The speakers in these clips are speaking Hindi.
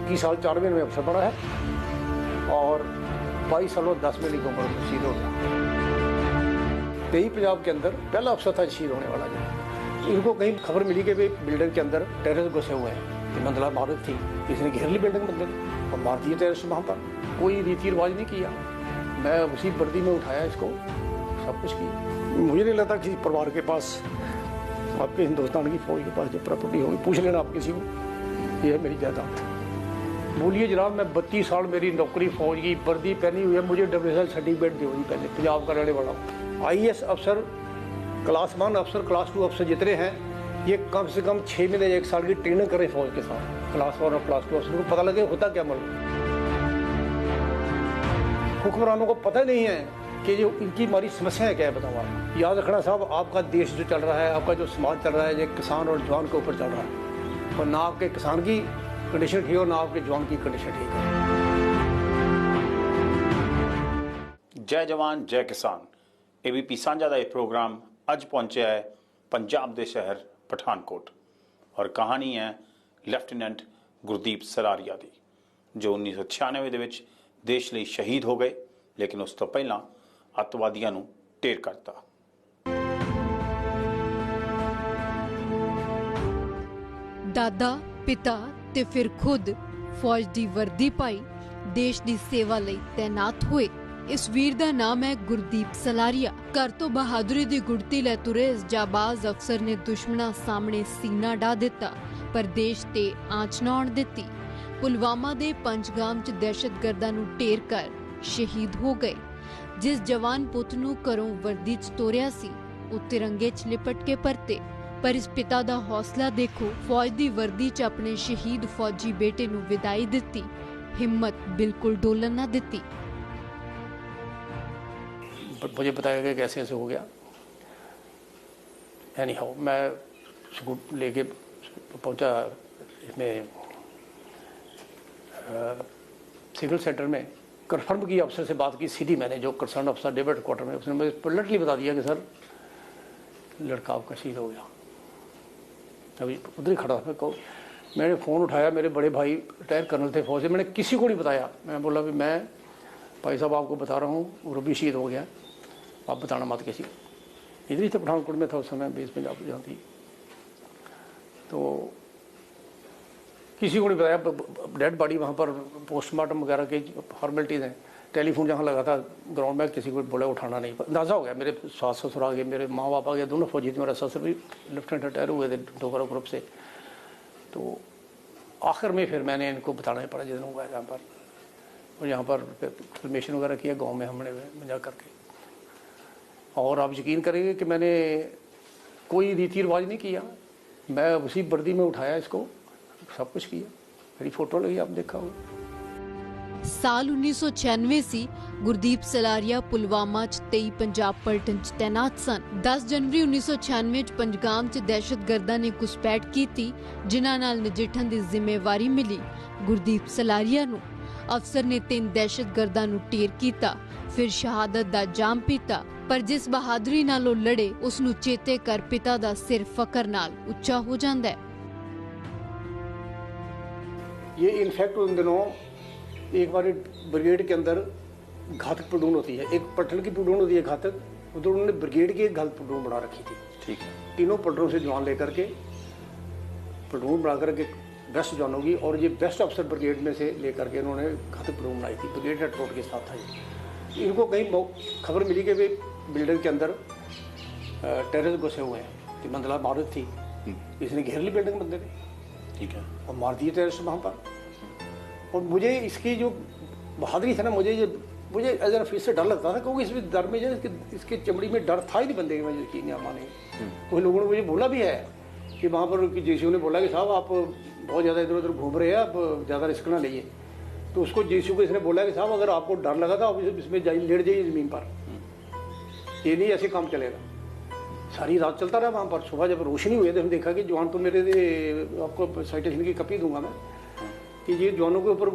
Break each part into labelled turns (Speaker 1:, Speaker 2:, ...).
Speaker 1: 21 साल 4 महीने में अफसर बना है और 22 सालों 10 महीने की उम्र में शहीद हो गया। 23 पंजाब के अंदर पहला अफसर था शहीद होने वाला जो। इनको कहीं खबर मिली कि भाई बिल्डिंग के अंदर टेररिस्ट घुसे हुए हैं, कि मंजिला इमारत थी, किसी ने घेर ली बिल्डिंग मंदिर और मार दिए टेररिस्ट वहाँ पर। कोई रीति रिवाज नहीं किया, मैं उसी वर्दी में उठाया इसको, सब कुछ किया। मुझे नहीं लगता किसी परिवार के पास, आपके हिंदुस्तान की फौज के पास जो प्रॉपर्टी होगी, पूछ लेना आप किसी को, ये है मेरी जायदाद। बोलिए जनाब, मैं 32 साल मेरी नौकरी, फौज की वर्दी पहनी हुई है, मुझे WSL सर्टिफिकेट दी हुई पहले, पंजाब का रहने वाला हूँ। IAS अफसर, क्लास 1 अफसर, क्लास 2 अफसर जितने हैं, ये कम से कम 6 महीने 1 साल की ट्रेनिंग करें फौज के साथ। क्लास 1 और क्लास 2 अफसर को पता लगे होता क्या मुल्क। हुक्मरानों को पता नहीं है कि जो इनकी हमारी समस्या है क्या है, बताओ आप। याद रखना साहब, आपका देश जो चल रहा है, आपका जो समाज चल रहा है, ये किसान और जवान के ऊपर चल रहा है, और ना आपके किसान की कंडीशन ठीक हो, ना आपके जवान की कंडीशन ठीक है।
Speaker 2: जय जवान जय किसान ABP ਸਾਂਝਾ ਦਾ ਇਹ ਪ੍ਰੋਗਰਾਮ ਅੱਜ ਪਹੁੰਚਿਆ ਹੈ ਪੰਜਾਬ ਦੇ ਸ਼ਹਿਰ ਪਠਾਨਕੋਟ ਔਰ ਕਹਾਣੀ ਹੈ ਲੈਫਟੀਨੈਂਟ ਗੁਰਦੀਪ ਸਲਾਰੀਆ ਦੀ, ਜੋ 1996 ਦੇ ਵਿੱਚ ਦੇਸ਼ ਲਈ ਸ਼ਹੀਦ ਹੋ ਗਏ, ਲੇਕਿਨ ਉਸ ਤੋਂ ਪਹਿਲਾਂ ਅੱਤਵਾਦੀਆਂ ਨੂੰ ਢੇਰ ਕਰਤਾ।
Speaker 3: ਦਾਦਾ, ਪਿਤਾ ਤੇ ਫਿਰ ਖੁਦ ਫੌਜ ਦੀ ਵਰਦੀ ਪਾਈ ਦੇਸ਼ ਦੀ ਸੇਵਾ ਲਈ ਤੈਨਾਤ ਹੋਏ। इस वीर का नाम है गुरदीप सलारिया। घर तो बहादुरी की गुड़ती लै तुरे इस जाबाज अफसर ने दुश्मना सामने सीना डा दिता, पर देश ते आंच न आउण दिती। पुलवामा दे पंजगाम च दहशतगर्दां नूं ढेर कर शहीद हो गए। जिस जवान पुत नूं घरों वर्दी च तोरिया सी, वो तिरंगे च लिपट के परते। पर इस पिता दा हौसला देखो, फौज दी वर्दी च अपने शहीद फौजी बेटे नूं विदाई दिती, हिम्मत बिल्कुल डोलन ना दिती।
Speaker 1: मुझे बताया गया कैसे ऐसे हो गया। एनी हाउ मैं स्कूल लेके पहुंचा इसमें सिविल सेंटर में। कन्फर्म की अफसर से बात की सीधी मैंने, जो कंसर्न अफसर डेविड क्वार्टर में, उसने मुझे पलटली बता दिया कि सर लड़का आपका शहीद हो गया। अभी उधर ही खड़ा था, को मैंने फ़ोन उठाया, मेरे बड़े भाई रिटायर कर्नल थे फौज से, मैंने किसी को नहीं बताया। मैं बोला भी मैं भाई साहब आपको बता रहा हूँ, वो भी शहीद हो गया, आप बताना मत किसी को। इधर ही तो पठानकोट में था उस समय, बेस पंजाब जहाँ थी, तो किसी को नहीं बताया। डेड बॉडी वहाँ पर पोस्टमार्टम वगैरह की फॉर्मेलिटीज़ हैं। टेलीफोन जहाँ लगा था ग्राउंड में, किसी को बोला उठाना नहीं। अंदाज़ा हो गया, मेरे सास ससुर आ गए, मेरे माँ बाप आ गए, दोनों फौजी थे, मेरा ससुर भी लेफ्टिनेंट रिटायर हुए थे डोगरा ग्रुप से। तो आखिर में फिर मैंने इनको बताना ही पड़ा जिस दिन हुआ है, जहाँ पर, और यहाँ पर फिल्मेशन वगैरह किया गांव में हमने मजा करके। और आप यकीन करेंगे कि मैंने कोई रीति रिवाज नहीं किया, मैं उसी वर्दी में उठाया इसको, सब कुछ किया। मेरी फोटो लगी, आप देखा होगा।
Speaker 3: साल 1996 सी गुरदीप सलारिया पुलवामा च 23 पंजाब पलटन च तैनात सन। 10 जनवरी 1996 च पंजगाम च दहशतगर्दां ने घुसपैठ की, जिन्हां नाल नजिठण दी जिम्मेवारी मिली गुरदीप सलारिया नूं। अफसर ने 3 दहशतगर्दां नूं ढेर कीता, फिर शहादत दा जाम पीता, पर जिस बहादुरी नाल ओ लड़े उस नूं चेते कर पिता दा सिर फकर नाल उच्चा हो जांदा है।
Speaker 1: ये इनफैक्ट उन दिनों एक बार ब्रिगेड के अंदर घातक प्लटून होती है, एक पलटन की प्लटून होती है घातक, उधर उन्होंने ब्रिगेड की एक घातक प्लटून बना रखी थी।
Speaker 2: ठीक है,
Speaker 1: तीनों पलटनों से जवान लेकर के प्लटून बना करके बेस्ट जवानों की, और ये बेस्ट अफसर ब्रिगेड में से लेकर के इन्होंने घातक प्लटून बनाई थी। ब्रिगेड हेड रोड के साथ था ये। इनको कहीं खबर मिली कि वे बिल्डिंग के अंदर टेररिस्ट घुसे हुए हैं, कि मंजिला इमारत थी, इसने घेर ली बिल्डिंग बंदे ने,
Speaker 2: ठीक है,
Speaker 1: और मार दिए टेररिस्ट वहाँ पर। और मुझे इसकी जो बहादुरी थी ना, मुझे एज एन ऑफिसर डर लगता था, क्योंकि इसमें डर में जो इसके चमड़ी में डर था ही नहीं बंदे में, यकीन नहीं माने। कुछ लोगों ने मुझे बोला भी है कि वहाँ पर JCO ने बोला कि साहब आप बहुत ज़्यादा इधर उधर घूम रहे हैं, आप ज़्यादा रिस्क ना लीजिए। तो उसको JCO को इसने बोला कि साहब अगर आपको डर लगा था आप इसमें लेट जाइए ज़मीन पर, ये नहीं ऐसे काम चलेगा। सारी रात चलता रहा वहाँ पर। सुबह जब रोशनी हुई तो हमने देखा कि जवान तो मेरे, आपको साइटेशन की कॉपी दूंगा मैं, कि ये जवानों के ऊपर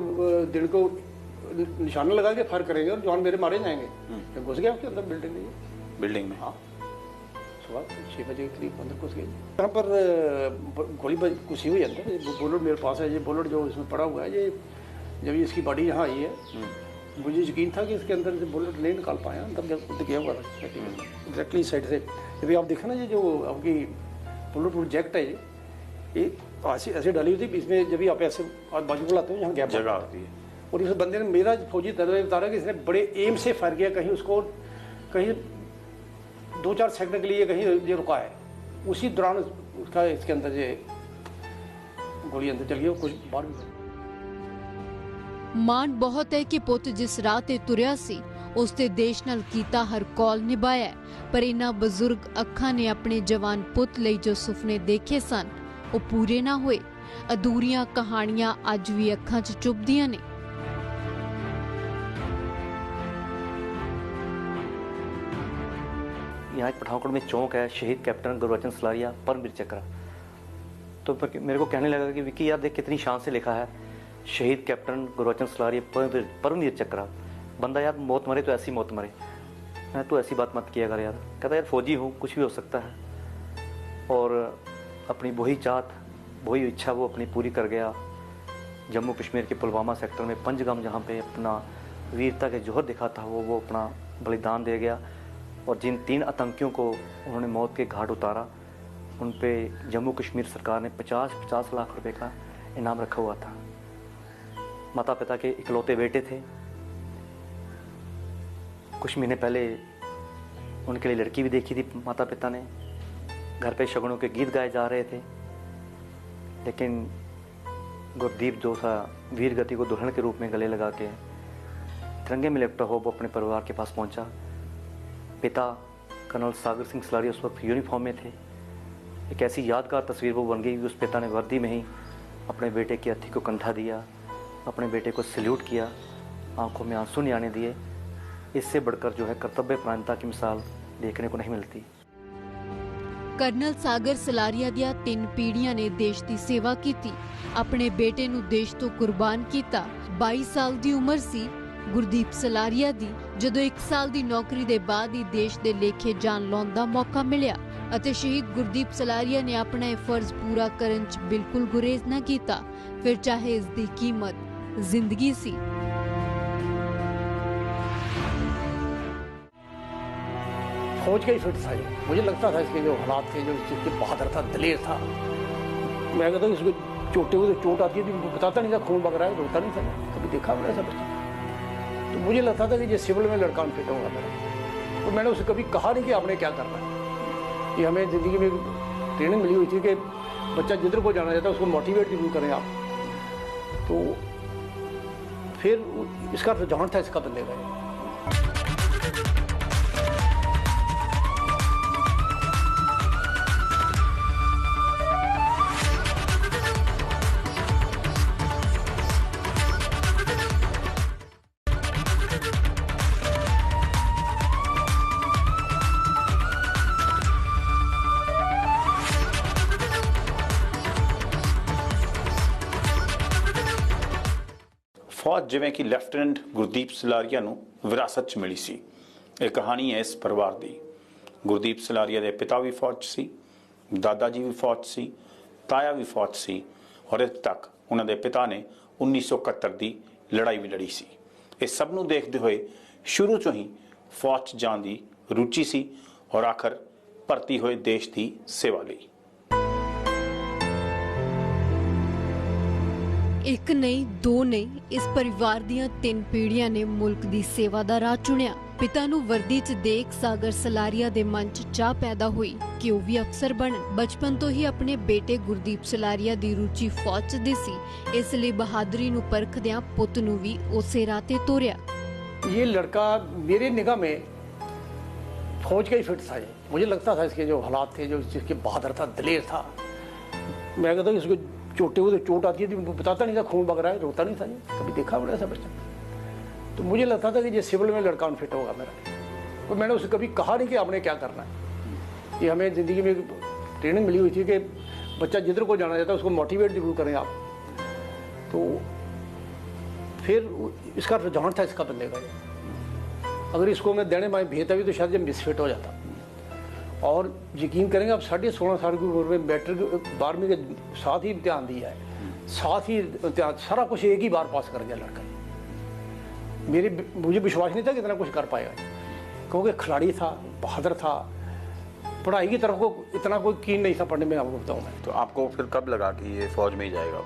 Speaker 1: दिन को निशाना लगा के फायर करेंगे और जवान मेरे मारे जाएंगे। घुस गया उसके अंदर बिल्डिंग में।
Speaker 2: बिल्डिंग में,
Speaker 1: हाँ। सुबह 6 बजे के करीब अंदर घुस गए। यहाँ पर गोली घुसी हुई है अंदर। ये बुलेट मेरे पास है, ये बुलेट जो इसमें पड़ा हुआ है, ये जब ये इसकी बॉडी यहाँ आई है मुझे यकीन था कि इसके अंदर से बुलेट नहीं निकाल पाया, अंदर जब गया हुआ था एग्जैक्टली साइड से। अभी आप देखा ना, ये जो आपकी बुलेट प्रूफ जैकेट है ये ऐसे डाली हुई थी, इसमें जब भी आप ऐसे बाजू को लाते हो यहाँ गैप
Speaker 2: जगह आती है।
Speaker 1: और इस बंदे ने, मेरा फौजी तजर्बा बता रहा है कि इसने बड़े एम से फायर किया, कहीं उसको कहीं 2-4 सेकंड के लिए कहीं ये रुका है, उसी दौरान उसका इसके अंदर ये गोली अंदर चल गई, कुछ बाहर भी।
Speaker 3: ਮਾਣ ਬਹੁਤ ਹੈ ਕਿ ਪੁੱਤ ਜਿਸ ਰਾਹ ਤੇ ਤੁਰਿਆ ਸੀ ਉਸ ਤੇ ਦੇਸ਼ ਨਾਲ ਕੀਤਾ ਹਰ ਕੌਲ ਨਿਭਾਇਆ, ਪਰ ਇਹਨਾਂ ਬਜ਼ੁਰਗ ਅੱਖਾਂ ਨੇ ਆਪਣੇ ਜਵਾਨ ਪੁੱਤ ਲਈ ਜੋ ਸੁਪਨੇ ਦੇਖੇ ਸਨ ਉਹ ਪੂਰੇ ਨਾ ਹੋਏ। ਅਧੂਰੀਆਂ ਕਹਾਣੀਆਂ ਅੱਜ ਵੀ ਅੱਖਾਂ 'ਚ ਚੁਭਦੀਆਂ ਨੇ।
Speaker 4: यहाँ एक पठानकोट में चौक है, शहीद कैप्टन गुरबचन सलारिया परमवीर चक्र। तो मेरे को कहने लगा कि विक्की यार देख कितनी शान से लिखा है, शहीद कैप्टन गुरबचन सलारिया परमवीर चक्र। बंदा यार मौत मरे तो ऐसी मौत मरे। मैं तो ऐसी बात मत किया कर यार। कहता यार फौजी हूँ, कुछ भी हो सकता है। और अपनी वही चाहत, वही इच्छा वो अपनी पूरी कर गया। जम्मू कश्मीर के पुलवामा सेक्टर में पंजगाम जहाँ पे अपना वीरता के जोहर दिखा था वो अपना बलिदान दे गया। और जिन 3 आतंकियों को उन्होंने मौत के घाट उतारा, उन पे जम्मू कश्मीर सरकार ने 50 लाख रुपए का इनाम रखा हुआ था। माता पिता के इकलौते बेटे थे। कुछ महीने पहले उनके लिए लड़की भी देखी थी माता पिता ने। घर पे शगुनों के गीत गाए जा रहे थे, लेकिन गुरदीप जो था वीर गति को दुल्हन के रूप में गले लगा के तिरंगे में लिपटा हो वो अपने परिवार के पास पहुंचा। पिता कर्नल सागर सिंह सलारिया उस वक्त यूनिफॉर्म में थे। एक ऐसी यादगार तस्वीर वो बन गई कि उस पिता ने वर्दी में ही अपने बेटे की अर्थी को कंधा दिया, अपने बेटे को सल्यूट किया, आंखों में आंसू नहीं आने दिए। इससे बढ़कर जो है कर्तव्य परायणता की मिसाल देखने को नहीं मिलती।
Speaker 3: ਕਰਨਲ ਸਾਗਰ ਸਲਾਰੀਆ ਦੀਆਂ 3 ਪੀੜ੍ਹੀਆਂ ਨੇ ਦੇਸ਼ ਦੀ ਸੇਵਾ ਕੀਤੀ, ਆਪਣੇ ਬੇਟੇ ਨੂੰ ਦੇਸ਼ ਤੋਂ ਕੁਰਬਾਨ ਕੀਤਾ। 22 ਸਾਲ ਦੀ ਉਮਰ ਸੀ ਗੁਰਦੀਪ ਸਲਾਰੀਆ ਦੀ ਜਦੋਂ 1 ਸਾਲ ਦੀ ਨੌਕਰੀ ਦੇ ਬਾਅਦ ਹੀ ਦੇਸ਼ ਦੇ ਲੇਖੇ ਜਾਨ ਲਾਉਣ ਦਾ ਮੌਕਾ ਮਿਲਿਆ ਅਤੇ ਸ਼ਹੀਦ ਗੁਰਦੀਪ ਸਲਾਰੀਆ ਨੇ ਆਪਣਾ ਇਹ ਫਰਜ਼ ਪੂਰਾ ਕਰਨ 'ਚ ਬਿਲਕੁਲ ਗੁਰੇਜ਼ ਨਾ ਕੀਤਾ, ਫਿਰ ਚਾਹੇ ਇਸ ਦੀ ਕੀਮਤ ਜ਼ਿੰਦਗੀ ਸੀ।
Speaker 1: फौज का ही फिट था ये। मुझे लगता था इसके जो हालात थे, जो इसके बहादुर था, दलेर था। मैं कहता हूँ इसको चोटे हुए चोट आती थी, बताता नहीं था, खून बग रहा है, रोता नहीं था, कभी देखा मैंने ऐसा बच्चा। तो मुझे लगता था कि ये सिविल में लड़का फिट होगा मेरा। तो मैंने उसे कभी कहा नहीं कि आपने क्या करना है। कि हमें ज़िंदगी में ट्रेनिंग मिली हुई थी कि बच्चा जिधर को जाना चाहता है उसको मोटिवेट जरूर करें आप। तो फिर इसका रुझान था इसका बदले का।
Speaker 2: फौज जिवें कि ਲੈਫਟੀਨੈਂਟ ਗੁਰਦੀਪ ਸਲਾਰੀਆ ਨੂੰ ਵਿਰਾਸਤ 'ਚ ਮਿਲੀ ਸੀ। ਇਹ ਕਹਾਣੀ ਹੈ ਇਸ ਪਰਿਵਾਰ ਦੀ। ਗੁਰਦੀਪ ਸਲਾਰੀਆ ਦੇ ਪਿਤਾ ਵੀ ਫੌਜ 'ਚ ਸੀ, ਦਾਦਾ ਜੀ ਵੀ ਫੌਜ 'ਚ ਸੀ, ਤਾਇਆ ਵੀ ਫੌਜ 'ਚ ਸੀ ਔਰ ਇੱਥੇ ਤੱਕ ਉਹਨਾਂ ਦੇ ਪਿਤਾ ਨੇ 1971 ਦੀ ਲੜਾਈ ਵੀ ਲੜੀ ਸੀ। ਇਹ ਸਭ ਨੂੰ ਦੇਖਦੇ ਹੋਏ ਸ਼ੁਰੂ ਤੋਂ ਹੀ ਫੌਜ 'ਚ ਜਾਣ ਦੀ ਰੁਚੀ ਸੀ ਔਰ ਆਖਰ ਭਰਤੀ ਹੋਏ ਦੇਸ਼ ਦੀ ਸੇਵਾ ਲਈ।
Speaker 3: ਇੱਕ ਨਹੀਂ, 2 ਨਹੀਂ, ਇਸ ਪਰਿਵਾਰ ਦੀਆਂ 3 ਪੀੜ੍ਹੀਆਂ ਨੇ ਮੁਲਕ ਦੀ ਸੇਵਾ ਦਾ ਰਾਹ ਚੁਣਿਆ। ਪਿਤਾ ਨੂੰ ਵਰਦੀ 'ਚ ਦੇਖ ਸਾਗਰ ਸਲਾਰੀਆ ਦੇ ਮਨ 'ਚ ਚਾਹ ਪੈਦਾ ਹੋਈ ਕਿ ਉਹ ਵੀ ਅਫਸਰ ਬਣਨ। ਬਚਪਨ ਤੋਂ ਹੀ ਆਪਣੇ ਬੇਟੇ ਗੁਰਦੀਪ ਸਲਾਰੀਆ ਦੀ ਰੁਚੀ ਫੌਜ 'ਚ ਦੀ ਸੀ, ਇਸ ਲਈ ਬਹਾਦਰੀ ਨੂੰ ਪਰਖਦਿਆਂ ਪੁੱਤ ਨੂੰ ਵੀ ਉਸੇ ਰਾਹ ਤੇ ਤੋਰਿਆ।
Speaker 1: ये लड़का मेरे निगाह में फौज का ही फिट था ये। मुझे लगता था इसके जो हालात थे, जो इसके बहादुर था, दलेर था। मैं कहता हूँ इसको चोटे हुए चोट आती थी, बताता नहीं था, खून बग रहा है, रोता नहीं था, ये कभी देखा मैंने ऐसा बच्चा। तो मुझे लगता था कि ये सिविल में लड़का फिट होगा मेरा। तो मैंने उसे कभी कहा नहीं कि आपने क्या करना है। कि हमें ज़िंदगी में ट्रेनिंग मिली हुई थी कि बच्चा जिधर को जाना चाहता है उसको मोटिवेट जरूर करें आप। तो फिर इसका रुझान था इसका बंदे का। अगर इसको मैं देने माए भेजता भी तो शायद ये मिसफिट हो जाता। और यकीन करेंगे आप 16.5 साल की उम्र में मैट्रिक 12वीं के साथ ही इम्तिहान दिया है, साथ ही इम्तिहान सारा कुछ एक ही बार पास कर गया लड़का। मुझे विश्वास नहीं था कि इतना कुछ कर पाएगा, क्योंकि खिलाड़ी था, बहादुर था, पढ़ाई की तरफ को इतना कोई कीन नहीं था पढ़ने में, आपको बताऊँ मैं।
Speaker 2: तो आपको फिर कब लगा कि ये फौज में ही जाएगा?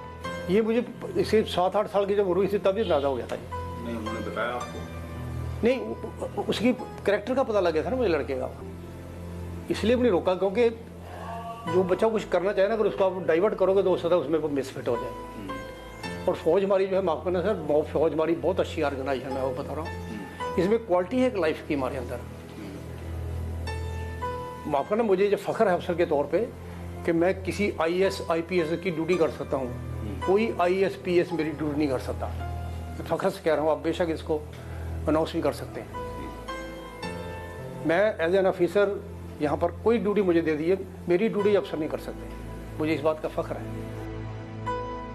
Speaker 1: ये मुझे इसे 7-8 साल की जब उम्र हुई थी तभी अंदाजा हो गया था।
Speaker 2: नहीं, उन्होंने बताया आपको?
Speaker 1: नहीं, उसकी कैरेक्टर का पता लग गया था ना मुझे लड़के का, इसलिए मैंने रोका, क्योंकि जो बच्चा कुछ करना चाहे ना, अगर उसको आप डाइवर्ट करोगे तो हो सकता है उसमें वो मिसफिट हो जाए। और फौज हमारी जो है, माफ करना सर, फौज हमारी बहुत अच्छी ऑर्गेनाइजेशन है, मैं वो बता रहा हूँ। इसमें क्वालिटी है एक लाइफ की हमारे अंदर। माफ करना, मुझे जो फख्र है अफसर के तौर पे कि मैं किसी IAS IPS की ड्यूटी कर सकता हूँ, कोई IAS PS मेरी ड्यूटी नहीं कर सकता। मैं फख्र से कह रहा हूँ, आप बेशक इसको अनाउंस भी कर सकते हैं। मैं एज एन ऑफिसर यहाँ पर कोई ड्यूटी मुझे दे दी है, मेरी ड्यूटी अफसर नहीं कर सकते, मुझे इस बात का फख्र है।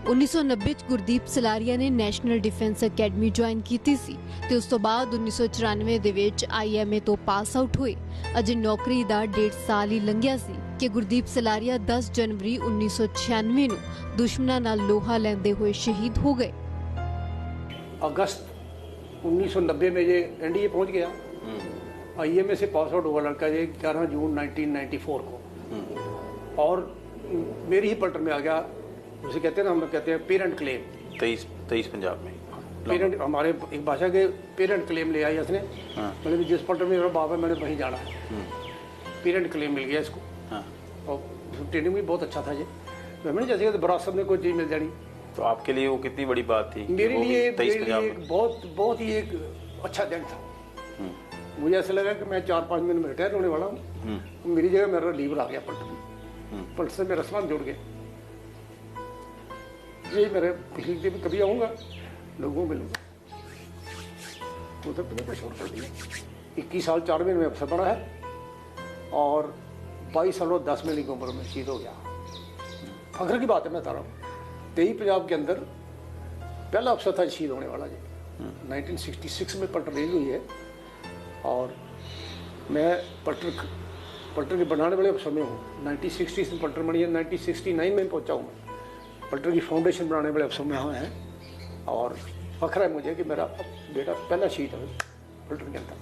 Speaker 3: 1990 ਚ ਗੁਰਦੀਪ ਸਲਾਰੀਆ ਨੇ ਨੈਸ਼ਨਲ ਡਿਫੈਂਸ ਅਕੈਡਮੀ ਜੁਆਇਨ ਕੀਤੀ ਸੀ ਤੇ ਉਸ ਤੋਂ ਬਾਅਦ 1994 ਦੇ ਵਿੱਚ IMA ਤੋਂ ਪਾਸ ਆਊਟ ਹੋਏ। ਅਜੇ ਨੌਕਰੀ ਦਾ 1.5 ਸਾਲ ਹੀ ਲੰਘਿਆ ਸੀ ਕਿ ਗੁਰਦੀਪ ਸਲਾਰੀਆ 10 ਜਨਵਰੀ 1996 ਨੂੰ ਦੁਸ਼ਮਣਾਂ ਨਾਲ ਲੋਹਾ ਲੈਂਦੇ ਹੋਏ ਸ਼ਹੀਦ ਹੋ ਗਏ।
Speaker 1: अगस्त 1990 में ये NDA पहुंच गया। IMA से पास आउट हुआ लड़का ये 11 जून 1994 को, और मेरी ही पलटन में आ गया। उसे कहते हैं ना, हम कहते हैं पेरेंट क्लेम।
Speaker 2: 23 पंजाब में
Speaker 1: पेरेंट, हमारे एक भाषा के पेरेंट क्लेम ले आई उसने। मतलब जिस पलटन में मेरा बाप है मैंने वहीं जाना है, पेरेंट क्लेम मिल गया इसको। और ट्रेनिंग भी बहुत अच्छा था ये, मैंने जैसे विरासत में कोई चीज़ मिल जानी।
Speaker 2: तो आपके लिए वो कितनी बड़ी बात थी?
Speaker 1: मेरे लिए बहुत ही एक अच्छा दिन था। मुझे ऐसा लगा कि मैं 4-5 महीने में रिटायर होने वाला हूँ, मेरी जगह मेरा लीवर आ गया पलटन से, मेरा सामान जुड़ गया। यही मेरे पिछली दिन कभी आऊँगा, लोगों को मिलूँगा। उधर तो मैं छोड़ कर दिया। 21 साल 4 महीने में अफसर बना है, और 22 साल और 10 महीने की उम्र में शहीद हो गया। फख्र की बात है, मैं बता रहा हूँ। 23 पंजाब के अंदर पहला अफसर था शहीद होने वाला जी। 1966 में पलटन रिलीज हुई है, और मैं पलटन के बनाने वाले अफसर में हूँ। 1960 में पलटन बनी है, 1969 में पहुँचा हूँ मैं। पलटन की फाउंडेशन बनाने वाले अफसर में यहाँ हैं, और फख्र है मुझे कि मेरा बेटा पहला शहीद है पलटन के अंदर।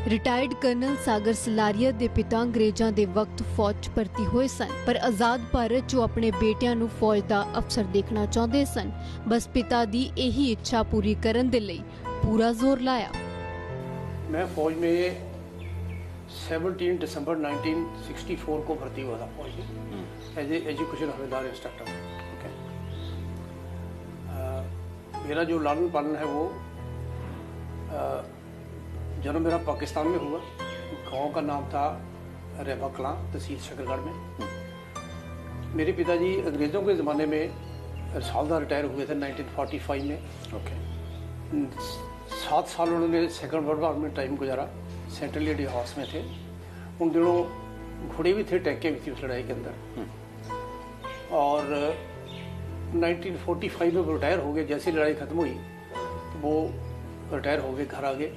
Speaker 3: ਰਿਟਾਇਰਡ ਕਰਨਲ ਸਾਗਰ ਸਲਾਰੀਆ ਦੇ ਪਿਤਾ ਅੰਗਰੇਜ਼ਾਂ ਦੇ ਵਕਤ ਫੌਜ 'ਚ ਭਰਤੀ ਹੋਏ ਸਨ, ਪਰ ਆਜ਼ਾਦ ਭਾਰਤ 'ਚ ਉਹ ਆਪਣੇ ਬੇਟਿਆਂ ਨੂੰ ਫੌਜ ਦਾ ਅਫਸਰ ਦੇਖਣਾ ਚਾਹੁੰਦੇ ਸਨ। ਬਸ ਪਿਤਾ ਦੀ ਇਹੀ ਇੱਛਾ ਪੂਰੀ ਕਰਨ ਦੇ ਲਈ ਪੂਰਾ ਜ਼ੋਰ ਲਾਇਆ।
Speaker 1: मैं फौज में 17 दिसंबर 1964 को भर्ती हुआ था फौज में, एज ए एजुकेशन हवलदार इंस्ट्रक्टर। मेरा जो लालन पालन है वो जन्म मेरा पाकिस्तान में हुआ। गांव का नाम था रेवा कलां, तहसील शकरगढ़ में। मेरे पिताजी अंग्रेज़ों के ज़माने में सालदार रिटायर हुए थे 1945 में। 7 साल उन्होंने सेकंड वर्ल्ड वॉर में टाइम गुजारा, सेंट्रल इंडिया हाउस में थे। उन दिनों घोड़े भी थे, टैंकें भी थी उस लड़ाई के अंदर। और 1945 में वो रिटायर हो गए। जैसे लड़ाई ख़त्म हुई तो वो रिटायर हो गए, घर आ गए।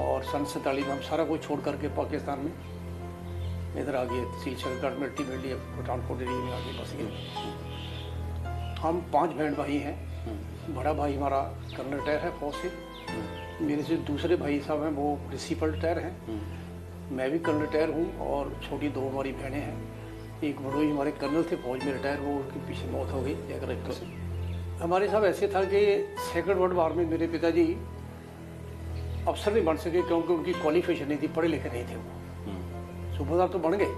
Speaker 1: और सन 47 में हम सारा कुछ छोड़ करके पाकिस्तान में इधर आ गए, तहसील शकरगढ़ में अल्टीमेटली पठानकोट एरिया में आगे बस गए। हम 5 बहन भाई हैं। बड़ा भाई हमारा कर्नल रिटायर है फौज से। मेरे से दूसरे भाई साहब हैं वो प्रिंसिपल रिटायर हैं। मैं भी कर्नल रिटायर हूँ, और छोटी 2 हमारी बहनें हैं। एक बड़ोई हमारे कर्नल थे फौज में रिटायर, वो उनके पीछे मौत हो गई जयकर से। हमारे साहब ऐसे था कि सेकंड वर्ल्ड वॉर में मेरे पिताजी अफसर नहीं बन सके, क्योंकि उनकी क्वालिफिकेशन नहीं थी, पढ़े लिखे नहीं थे वो। सूबेदार तो बन गए,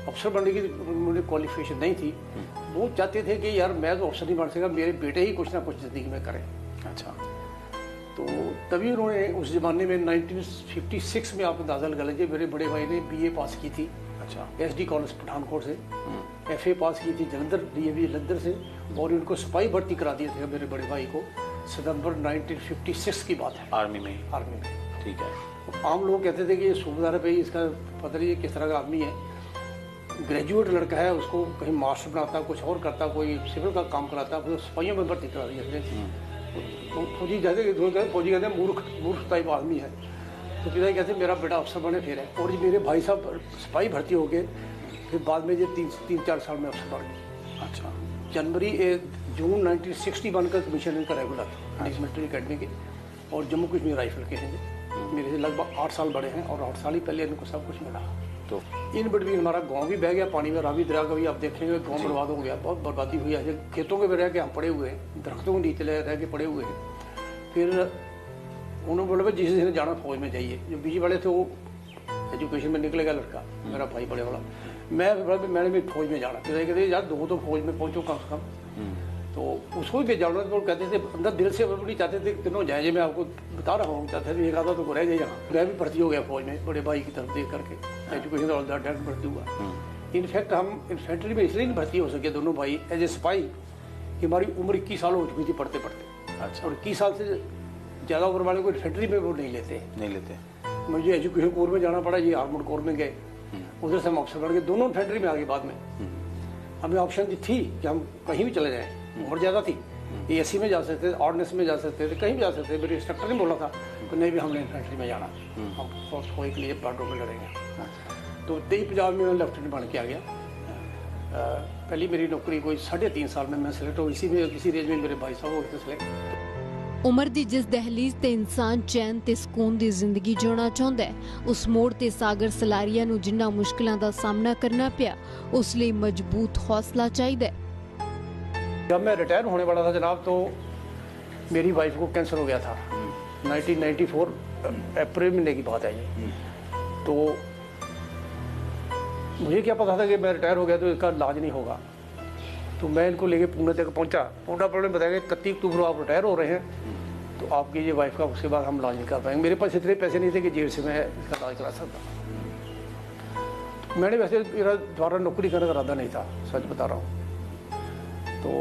Speaker 1: अफसर बनने की उन्हें क्वालिफिकेशन नहीं थी। वो चाहते थे कि यार मैं तो अफसर नहीं बन सका, मेरे बेटे ही कुछ ना कुछ ज़िंदगी में करें।
Speaker 2: अच्छा,
Speaker 1: तो तभी उन्होंने उस ज़माने में 1956 में आप अंदाज़ा लगा लीजिए, मेरे बड़े भाई ने BA पास की थी।
Speaker 2: अच्छा,
Speaker 1: SD कॉलेज पठानकोट से। FA पास की थी जलंधर, DAV जलंधर से। और इनको सिपाही भर्ती करा दिए थे मेरे बड़े भाई को। सितंबर 1956 की बात है।
Speaker 2: आर्मी में?
Speaker 1: आर्मी में,
Speaker 2: ठीक है।
Speaker 1: तो आम लोग कहते थे कि ये सूबेदार पे इसका पता नहीं किस तरह का आदमी है, ग्रेजुएट लड़का है, उसको कहीं मास्टर बनाता, कुछ और करता, कोई सिविल का काम कराता, फिर सिपाहियों में भर्ती करा दिया। तो फौजी कहते हैं मूर्ख टाइप आदमी है। तो पिता कहते मेरा बेटा अफसर बने फिर है, और मेरे भाई साहब सिपाही भर्ती हो गए, फिर बाद में ये 3-4 साल में अफसर बन गए।
Speaker 2: अच्छा।
Speaker 1: जून 1961 का कमीशन इनका रेगुलर मिलिट्री अकेडमी के, और जम्मू कश्मीर राइफल के हैं ये। मेरे से लगभग 8 साल बड़े हैं, और 8 साल ही पहले इनको सब कुछ मिला।
Speaker 2: तो
Speaker 1: इन बिटवीन हमारा गांव भी बह गया पानी में, रावी दरिया का भी आप देखेंगे गांव बर्बाद हो गया, बहुत बर्बादी हुई है। खेतों के में रह के हम पड़े हुए हैं, दरख्तों के नीचे रह के पड़े हुए हैं। फिर उन्होंने बोला जिस दिन जाना फौज में जाइए। जो बीच वाले थे वो एजुकेशन में निकलेगा लड़का, मेरा भाई बड़े वाला, मैंने भी फौज में जाना। फिर कहते यार 2 तो फौज में पहुँचो कम से कम, तो उसको भी भेजा। तो कहते थे अंदर दिल से नहीं चाहते थे तीनों जाए, मैं आपको बता रहा हूँ, चाहते थे एक आधा तो रह जाए यहाँ। मैं भी भर्ती हो गया फौज में, बड़े भाई की तरफ देख करके एजुकेशन डायरेक्ट भर्ती हुआ। इनफैक्ट हम इन्फेंट्री में इसलिए नहीं भर्ती हो सके दोनों भाई एज ए सिपाही कि हमारी उम्र 21 साल हो चुकी थी पढ़ते पढ़ते।
Speaker 2: अच्छा।
Speaker 1: और 21 साल से ज़्यादा उम्र वाले को इन्फेंट्री में वो नहीं लेते। मुझे एजुकेशन कोर में जाना पड़ा, ये आर्मड कोर में गए, उधर से हम अफसर बन गए, दोनों इन्फेंट्री में आगे। बाद में हमें ऑप्शन थी कि हम कहीं भी चले जाएँ, उम्र ज़्यादा थी, एसी में जा सकते थे, ऑर्डिनेंस में जा सकते थे, कहीं भी जा सकते थे। मेरे इंस्ट्रक्टर ने बोला था कि नहीं भी हमने इन्फेंट्री में जाना, हम फौज के लिए बॉर्डर में लड़ेंगे। तो 23 पंजाब में मैं लेफ्टिनेंट बन के आ गया। पहली मेरी नौकरी कोई 3.5 साल में मैं सिलेक्ट हो, इसी रेंज में मेरे भाई साहब हो गए सिलेक्ट।
Speaker 3: उम्र ਦੀ जिस दहलीज ਤੇ इंसान चैन ਤੇ ਸਕੂਨ ਦੀ ਜ਼ਿੰਦਗੀ ਜਿਉਣਾ ਚਾਹੁੰਦਾ ਹੈ, ਉਸ ਮੋੜ ਤੇ ਸਾਗਰ ਸਲਾਰੀਆ ਨੂੰ ਜਿੰਨਾ ਮੁਸ਼ਕਲਾਂ ਦਾ ਸਾਹਮਣਾ ਕਰਨਾ ਪਿਆ, ਉਸ ਲਈ ਮਜ਼ਬੂਤ ਹੌਸਲਾ ਚਾਹੀਦਾ ਹੈ।
Speaker 1: जब मैं रिटायर होने वाला था जनाब, तो मेरी वाइफ को कैंसर हो गया था। 1994 अप्रैल महीने की बात है ये। तो मुझे क्या पता था कि मैं रिटायर हो गया तो इसका इलाज नहीं होगा। तो मैं इनको लेके पुणे तक पहुंचा। पुणे पर बताया कि 31 अक्टूबर आप रिटायर हो रहे हैं, तो आपकी ये वाइफ का उसके बाद हम इलाज नहीं कर पाएंगे। मेरे पास इतने पैसे नहीं थे कि जेब से मैं इसका इलाज करा सकता। मैंने वैसे मेरा दोबारा नौकरी करने का इरादा नहीं था, सच बता रहा हूँ। तो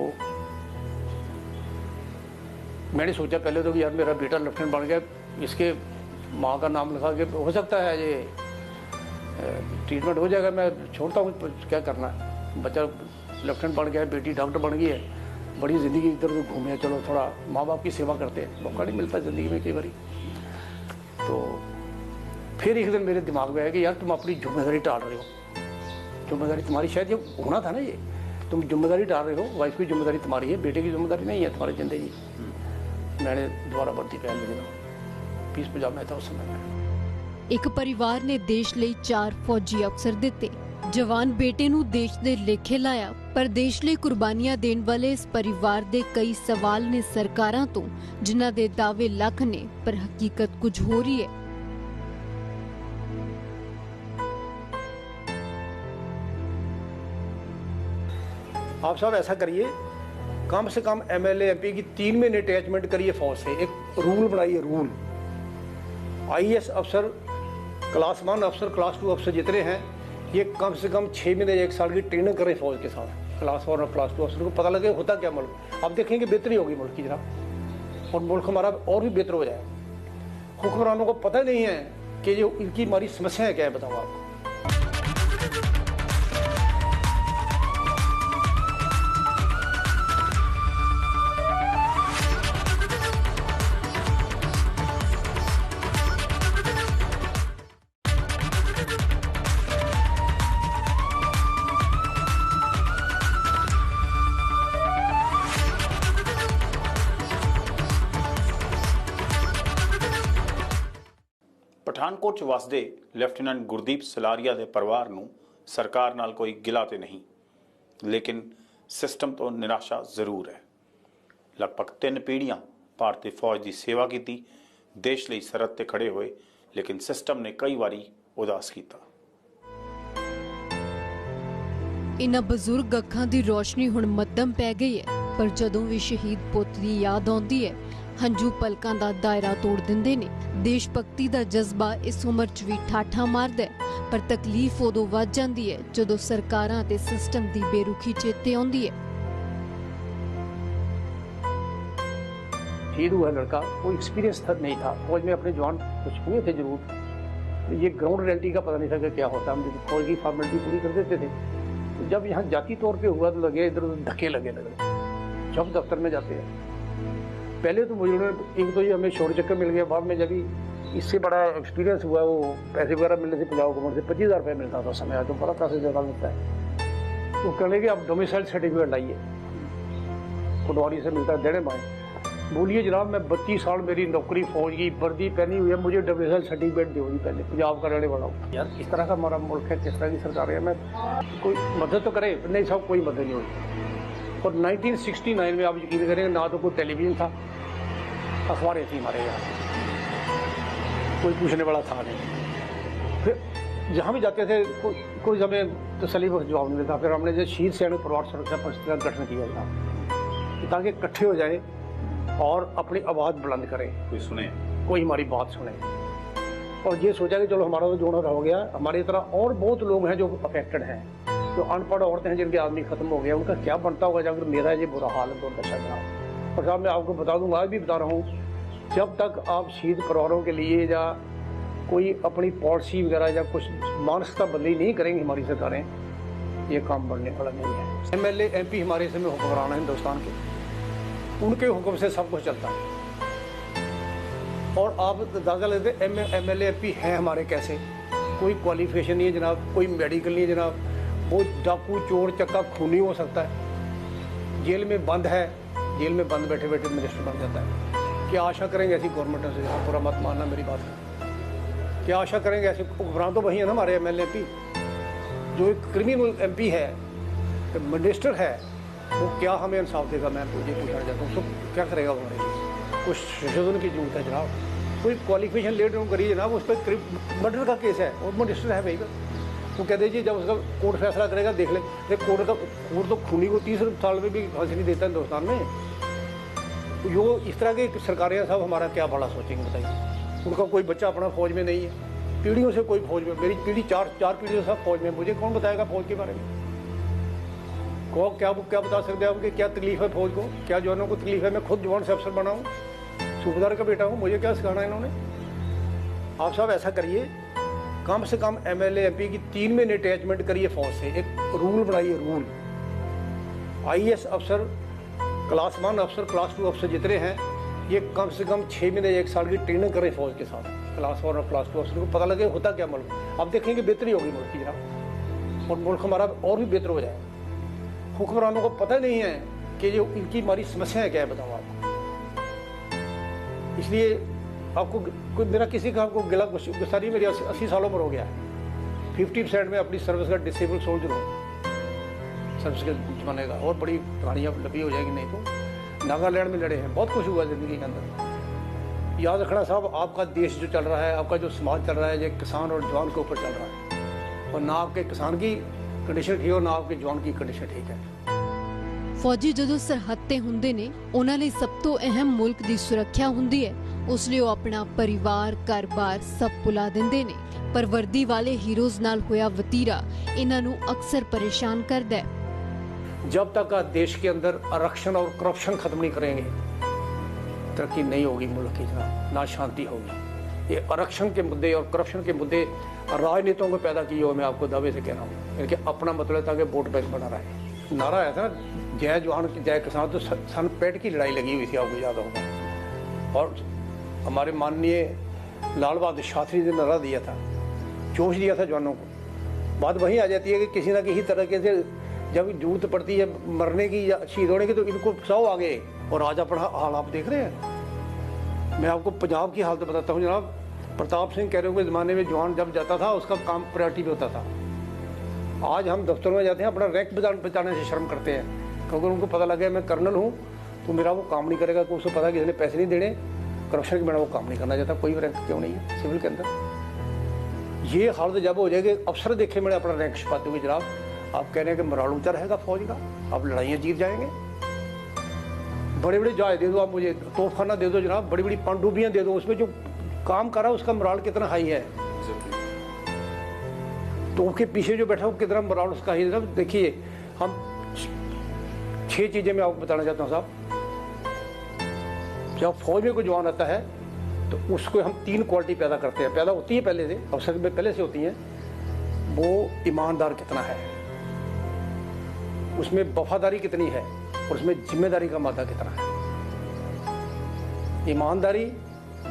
Speaker 1: मैंने सोचा पहले तो कि यार मेरा बेटा लेफ्टिनेंट बन गया, इसके माँ का नाम लिखा के हो सकता है ये ट्रीटमेंट हो जाएगा, मैं छोड़ता हूँ, क्या करना है। बच्चा लेफ्टिनेंट बन गया है, बेटी डॉक्टर बन गई है, बड़ी ज़िंदगी इधर उधर घूमे, चलो थोड़ा माँ बाप की सेवा करते हैं, मौका नहीं मिलता ज़िंदगी में कई बार। तो फिर एक दिन मेरे दिमाग में आया कि यार तुम अपनी जिम्मेदारी टाल रहे हो। जिम्मेदारी तुम्हारी शायद ये होना था ना, ये तुम जिम्मेदारी डाल रहे हो, वाइफ की जिम्मेदारी तुम्हारी है, बेटे की जिम्मेदारी नहीं है तुम्हारी जिंदगी। मैंने दोबारा भर्ती पहल में 20 पंजाब में था उस समय में।
Speaker 3: एक परिवार ने देश ਲਈ 4 फौजी अफसर ਦਿੱਤੇ। जवान बेटे ਨੂੰ देश ਦੇ ਲੇਖੇ ਲਾਇਆ, ਪਰ देश ਲਈ ਕੁਰਬਾਨੀਆਂ ਦੇਣ ਵਾਲੇ ਇਸ ਪਰਿਵਾਰ ਦੇ ਕਈ ਸਵਾਲ ਨੇ ਸਰਕਾਰਾਂ ਤੋਂ, ਜਿਨ੍ਹਾਂ ਦੇ ਦਾਅਵੇ ਲੱਖ ਨੇ ਪਰ ਹਕੀਕਤ ਕੁਝ ਹੋ ਰਹੀ ਹੈ।
Speaker 1: आप साहब ऐसा करिए, कम से कम एमएलए एमपी की 3 महीने अटैचमेंट करिए फौज से। एक रूल बनाइए, रूल। आईएएस अफसर, क्लास 1 अफसर, क्लास 2 अफसर जितने हैं, ये कम से कम 6 महीने 1 साल की ट्रेनिंग करें फौज के साथ। क्लास 1 और क्लास 2 अफसर को पता लगे होता क्या मुल्क। अब देखेंगे बेहतरी होगी मुल्क की जनाब, और मुल्क हमारा और भी बेहतर हो जाए। हुक्मरानों को पता नहीं है कि जो इनकी हमारी समस्याएं क्या है, बताओ आपको।
Speaker 2: ਪਠਾਨਕੋਟ 'ਚ ਵਸਦੇ ਲੈਫਟੀਨੈਂਟ ਗੁਰਦੀਪ ਸਲਾਰੀਆ ਦੇ ਪਰਿਵਾਰ ਨੂੰ ਸਰਕਾਰ ਨਾਲ ਕੋਈ ਗਿਲਾ ਤੇ ਨਹੀਂ, ਲੇਕਿਨ ਸਿਸਟਮ ਤੋਂ ਨਿਰਾਸ਼ਾ ਜ਼ਰੂਰ ਹੈ। ਲਗਭਗ 3 ਪੀੜ੍ਹੀਆਂ ਭਾਰਤੀ ਫੌਜ ਦੀ ਸੇਵਾ ਕੀਤੀ, ਦੇਸ਼ ਲਈ ਸਰਹੱਦ ਤੇ ਖੜੇ ਹੋਏ, ਲੇਕਿਨ ਸਿਸਟਮ ਨੇ ਕਈ ਵਾਰੀ ਉਦਾਸ ਕੀਤਾ।
Speaker 3: ਇਨ੍ਹਾਂ ਬਜ਼ੁਰਗ ਅੱਖਾਂ ਦੀ ਰੋਸ਼ਨੀ ਹੁਣ ਮੱਧਮ ਪੈ ਗਈ ਹੈ, ਪਰ ਜਦੋਂ ਵੀ ਸ਼ਹੀਦ ਪੁੱਤ ਦੀ ਯਾਦ ਆਉਂਦੀ ਹੈ, ਹੰਝੂ ਪਲਕਾਂ ਦਾ ਦਾਇਰਾ ਤੋੜ ਦਿੰਦੇ ਨੇ। ਦੇਸ਼ ਭਗਤੀ ਦਾ ਜਜ਼ਬਾ ਇਸ ਉਮਰ 'ਚ ਵੀ ਠਾਠਾ ਮਾਰਦਾ ਹੈ, ਪਰ ਤਕਲੀਫ ਉਦੋਂ ਵੱਧ ਜਾਂਦੀ ਹੈ ਜਦੋਂ ਸਰਕਾਰਾਂ ਤੇ ਸਿਸਟਮ ਦੀ ਬੇਰੁਖੀ ਚੇਤੇ ਆਉਂਦੀ है।
Speaker 1: शहीद हुआ लड़का, कोई एक्सपीरियंस था नहीं था फौज में, अपने जवान कुछ हुए थे जरूर, ये ग्राउंड रियलिटी का पता नहीं था कि क्या होता। हम फौज की फॉर्मेलिटी पूरी कर देते थे। तो जब यहाँ जाती तौर पे हुआ तो लगे इधर उधर धक्के लगे जब दफ्तर में जाते हैं। पहले तो मुझे एक तो ये हमें शोर चक्कर मिल गया, बाद में जब इससे बड़ा एक्सपीरियंस हुआ वो पैसे वगैरह मिलने से पंजाब गवर्नमेंट से 25,000 रुपये मिलता था उस समय, तो बड़ा पैसे ज़्यादा मिलता है। तो कहने कि आप डोमिसाइल सर्टिफिकेट लाइए, पटवारी से मिलता है देने बाएँ। बोलिए जनाब मैं 32 साल मेरी नौकरी फौज की वर्दी पहनी हुई है, मुझे डोमिसाइल सर्टिफिकेट दो जी पहले, पंजाब का रहने वाला हूँ। यार इस तरह का हमारा मुल्क है, किस तरह की सरकार है, मैं कोई मदद तो करे, नहीं साहब कोई मदद नहीं हुई। और 1969 में आप यकीन करेंगे ना तो कोई टेलीविज़न था, अखबारें थी हमारे यहाँ, कोई पूछने वाला था नहीं। फिर जहाँ भी जाते थे कोई हमें तसल्ली बख्श जवाब नहीं देता। फिर हमने जो शहीद सैनिक परिवार सुरक्षा परिषद का गठन किया था ताकि इकट्ठे हो जाए और अपनी आवाज़ बुलंद करें,
Speaker 2: कोई सुने,
Speaker 1: कोई हमारी बात सुने। और ये सोचा कि चलो हमारा तो जोड़ा हो गया, हमारी तरह और बहुत लोग हैं जो अफेक्टेड हैं, जो अनपढ़ औरतें हैं जिनके आदमी खत्म हो गया, उनका क्या बनता होगा जब मेरा ये बुरा हाल है, दुर्दशा बना। और साहब मैं आपको बता दूंगा, आज भी बता रहा हूँ, जब तक आप शहीद परिवारों के लिए या कोई अपनी पॉलिसी वगैरह या कुछ मानसिकता बदली नहीं करेंगी हमारी सरकारें, ये काम बढ़ने वाला नहीं है। MLA MP हमारे समय हुक्मरान है हिंदुस्तान के, उनके हुक्म से सब कुछ चलता है। और आप अंदाजा लेते MLA MP हैं हमारे कैसे, कोई क्वालिफिकेशन नहीं है जनाब, कोई मेडिकल नहीं है जनाब, वो डाकू चोर चक्का खूनी हो सकता है, जेल में बंद है, जेल में बंद बैठे बैठे मिनिस्टर बन जाता है। क्या आशा करेंगे ऐसी गवर्नमेंट से? पूरा मत मानना मेरी बात है, क्या आशा करेंगे ऐसे हुक्मरान? तो वही है ना हमारे MLA MP, जो एक क्रिमिनल MP है, मिनिस्टर है, वो क्या हमें इंसाफ देगा? मैं मुझे पूछना चाहता हूँ, उसको क्या करेगा हमारे लिए? कुछ संशोधन की जरूरत है जनाब, कोई क्वालिफिकेशन लेट करिए जनाब। उस पर मर्डर का केस है और मिनिस्टर है भाई, वो कह दीजिए जब उसका कोर्ट फैसला करेगा देख ले। कोर्ट तो खूनी को 30 साल में भी फांसी नहीं देता हिंदुस्तान में। जो इस तरह की सरकारें सब हमारा क्या बड़ा सोचेंगे बताइए? उनका कोई बच्चा अपना फौज में नहीं है, पीढ़ियों से कोई फौज में, मेरी पीढ़ी चार पीढ़ियों से सब फौज में, मुझे कौन बताएगा फौज के बारे में? को क्या बता सकते हैं आपकी क्या तकलीफ है फौज को, क्या जवानों को तकलीफ है? मैं खुद जवान से अफसर बना हूँ, सूबेदार का बेटा हूँ, मुझे क्या सिखाना है इन्होंने? आप सब ऐसा करिए, कम से कम MLA MP की 3 महीने अटैचमेंट करिए फौज से, एक रूल बनाइए, रूल। IAS अफसर, क्लास 1 अफसर, क्लास 2 अफसर जितने हैं, ये कम से कम 6 महीने 1 साल की ट्रेनिंग करें फौज के साथ, क्लास 1 और क्लास 2 अफसर को पता लगे होता क्या मुल्क। अब देखेंगे बेहतरी होगी मुल्क की जनाब, और मुल्क हमारा और भी बेहतर हो जाएगा। हुक्मरानों को पता नहीं है कि जो इनकी हमारी समस्याएं क्या है, बताओ आपको। इसलिए आपको मेरा किसी का आपको गिला गुस्सा नहीं, मेरी 80 सालों पर हो गया है। 50% में अपनी सर्विस का डिसेबल सोल्जर हूँ, सर्विस के जमाने का, और बड़ी कहानियाँ लंबी हो जाएगी नहीं तो। नागालैंड में लड़े हैं, बहुत कुछ हुआ ज़िंदगी के अंदर। याद रखना साहब, आपका देश जो चल रहा है, आपका जो समाज चल रहा है, ये किसान और जवान के ऊपर चल रहा है, और ना आपके किसान की कंडीशन ठीक हो, ना आपके जवान की कंडीशन ठीक है।
Speaker 3: ਫੌਜੀ ਜਦੋਂ ਸਰਹੱਦ ਤੇ ਹੁੰਦੇ ਨੇ, ਉਹਨਾਂ ਲਈ ਸਭ ਤੋਂ ਅਹਿਮ ਮੁਲਕ ਦੀ ਸੁਰੱਖਿਆ ਹੁੰਦੀ ਹੈ। ਉਸ ਲਈ ਉਹ ਆਪਣਾ ਪਰਿਵਾਰ, ਘਰ-ਬਾਰ ਸਭ ਭੁਲਾ ਦਿੰਦੇ ਨੇ। ਪਰ ਵਰਦੀ ਵਾਲੇ ਹੀਰੋਜ਼ ਨਾਲ ਹੋਇਆ ਵਤੀਰਾ ਇਹਨਾਂ ਨੂੰ ਅਕਸਰ ਪਰੇਸ਼ਾਨ ਕਰਦਾ ਹੈ।
Speaker 1: जब तक आप देश के अंदर आरक्षण और करप्शन खत्म नहीं करेंगे, तरक्की नहीं होगी मुल्क की, ना शांति होगी। ये आरक्षण के मुद्दे और करप्शन के मुद्दे राजनीतियों को पैदा किए हुए, मैं आपको दावे से कह रहा हूँ, इनके अपना मतलब था कि वोट बैंक बना रहा है। नारा आया था ना, जय जवान जय किसान, तो सन 65 की लड़ाई लगी हुई थी, आपको याद होगा। और हमारे माननीय लाल बहादुर शास्त्री ने नारा दिया था, जोश दिया था जवानों को। बात वहीं आ जाती है कि किसी न किसी तरीके से जब जरूरत पड़ती है मरने की या शहीद होने की, तो इनको फसाओ आगे। और आज अपना हाल आप देख रहे हैं। मैं आपको पंजाब की हालत बताता हूँ जनाब। प्रताप सिंह कह रहे हो के ज़माने में जवान जब जाता था, उसका काम प्रायोरिटी पे होता था। आज हम दफ्तरों में जाते हैं, अपना रैंक बताने से शर्म करते हैं, क्योंकि उनको पता लग गया मैं कर्नल हूँ तो मेरा वो काम नहीं करेगा, तो उसको पता कि इसने पैसे नहीं देने, करप्शन के बिना वो काम नहीं करना चाहता। कोई रैंक क्यों नहीं है सिविल के अंदर? ये हालत जब हो जाएगी, अफसर देखे मैंने अपना रैंक छुपाते हुए जनाब, आप कह रहे हैं कि मोराल ऊंचा रहेगा फौज का, आप लड़ाइयाँ जीत जाएंगे। बड़े बड़े जहाज दे दो आप मुझे, तोपखाना दे दो जनाब, बड़ी बड़ी पनडुब्बियाँ दे दो, उसमें जो काम कर रहा है उसका मोराल कितना हाई है, तो उसके पीछे जो बैठा वो कितना मोराल उसका हाई है। देखिए, हम 6 चीज़ें मैं आपको बताना चाहता हूँ साहब। जब फौज में कोई जवान आता है तो उसको हम 3 क्वालिटी पैदा करते हैं, पैदा होती है पहले से, अफसर में पहले से होती हैं। वो ईमानदार कितना है, उसमें वफादारी कितनी है, और उसमें जिम्मेदारी का मादा कितना है। ईमानदारी,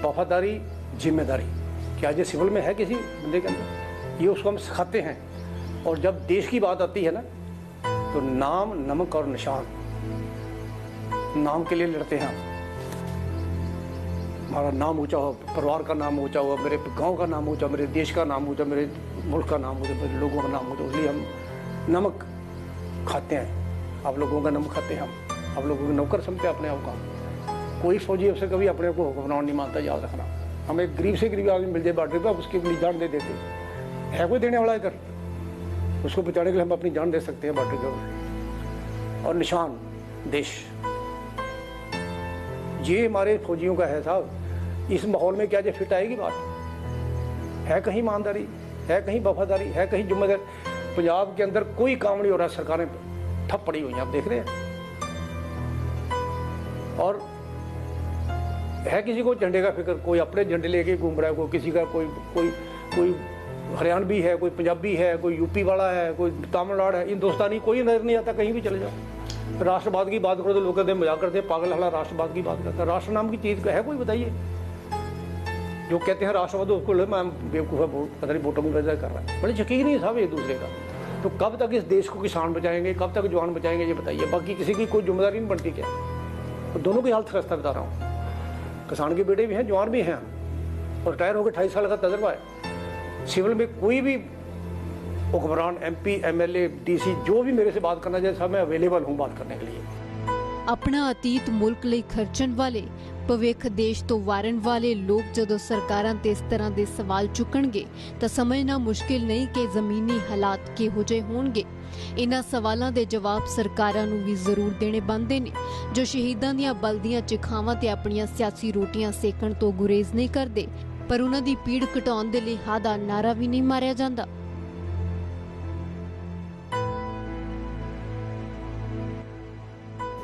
Speaker 1: वफादारी, जिम्मेदारी कि आज ये सिविल में है किसी बंदे के अंदर, ये उसको हम सिखाते हैं। और जब देश की बात आती है ना, तो नाम, नमक और निशान, नाम के लिए लड़ते हैं हम। हमारा नाम ऊंचा हो, परिवार का नाम ऊंचा हो, मेरे गांव का नाम ऊंचा, मेरे देश का नाम ऊंचा, मेरे मुल्क का नाम ऊंचा, मेरे लोगों का नाम ऊंचा, इसलिए हम नमक खाते हैं। आप लोगों का नमक खाते हैं हम, आप लोगों के नौकर समझते हैं अपने आप का। कोई फौजी अफसर कभी अपने आप को हुक्मरान नहीं मानता, याद रखना। हमें एक गरीब से गरीब आदमी मिल जाए बॉर्डर पर, उसकी अपनी जान दे देते है। कोई देने वाला इधर, उसको बचाने के लिए हम अपनी जान दे सकते हैं बॉर्डर पर। और निशान देश, ये हमारे फौजियों का है साहब। इस माहौल में क्या जो फिट आएगी बात? है कहीं ईमानदारी, है कहीं वफादारी, है कहीं जिम्मेदारी? पंजाब के अंदर कोई काम नहीं हो रहा, सरकारें ठप पड़ी हुई हैं, आप देख रहे हैं। और है किसी को झंडे का फिक्र, कोई अपने झंडे लेके घूम रहा है, कोई किसी का, कोई हरियाणवी है, कोई पंजाबी है, कोई यूपी वाला है, कोई तमिलनाडु है, हिंदुस्तानी कोई नजर नहीं आता। कहीं भी चले जाओ, राष्ट्रवाद की बात करो तो लोग कहते हैं मजाक करते हैं, पागल हला राष्ट्रवाद की बात करता है। राष्ट्र नाम की चीज है कोई? बताइए। जो कहते हैं राष्ट्रवाद, उसको मैं बेवकूफ़ है, पता नहीं वोटों में वजह कर रहा है। बड़े यकीन नहीं साहब एक दूसरे का। तो कब तक इस देश को किसान बचाएंगे, कब तक जवान बचाएंगे, ये बताइए। बाकी किसी की कोई जिम्मेदारी नहीं बनती क्या? तो दोनों की हालत रास्ता बता रहा हूँ। किसान के बेटे भी हैं, जवान भी हैं, और रिटायर होकर 28 साल का तजर्बा है। सिविल में कोई भी हुक्मरान, MP, MLA, DC जो भी मेरे से बात करना चाहे, सब मैं अवेलेबल हूँ बात करने के लिए।
Speaker 3: ਆਪਣਾ ਅਤੀਤ ਮੁਲਕ ਲਈ ਖਰਚਣ ਵਾਲੇ, ਭਵਿੱਖ ਦੇਸ਼ ਤੋਂ ਵਾਰਨ ਵਾਲੇ ਲੋਕ ਜਦੋਂ ਸਰਕਾਰਾਂ ਤੇ ਇਸ ਤਰ੍ਹਾਂ ਦੇ ਸਵਾਲ ਚੁੱਕਣਗੇ ਤਾਂ ਸਮਝਣਾ ਮੁਸ਼ਕਿਲ ਨਹੀਂ ਕਿ ਜ਼ਮੀਨੀ ਹਾਲਾਤ ਕਿਹੋ ਜਿਹੇ ਹੋਣਗੇ। ਇਹਨਾਂ ਸਵਾਲਾਂ ਦੇ ਜਵਾਬ ਸਰਕਾਰਾਂ ਨੂੰ ਵੀ ਜ਼ਰੂਰ ਦੇਣੇ ਬਣਦੇ ਨੇ, ਜੋ ਸ਼ਹੀਦਾਂ ਦੀਆਂ ਬਲਦੀਆਂ ਚਿਖਾਵਾਂ ਤੇ ਆਪਣੀਆਂ ਸਿਆਸੀ ਰੋਟੀਆਂ ਸੇਕਣ ਤੋਂ ਗੁਰੇਜ਼ ਨਹੀਂ ਕਰਦੇ, ਪਰ ਉਹਨਾਂ ਦੀ ਪੀੜ ਘਟਾਉਣ ਦੇ ਲਈ ਹਾਂ ਦਾ ਨਾਰਾ ਵੀ ਨਹੀਂ ਮਾਰਿਆ ਜਾਂਦਾ।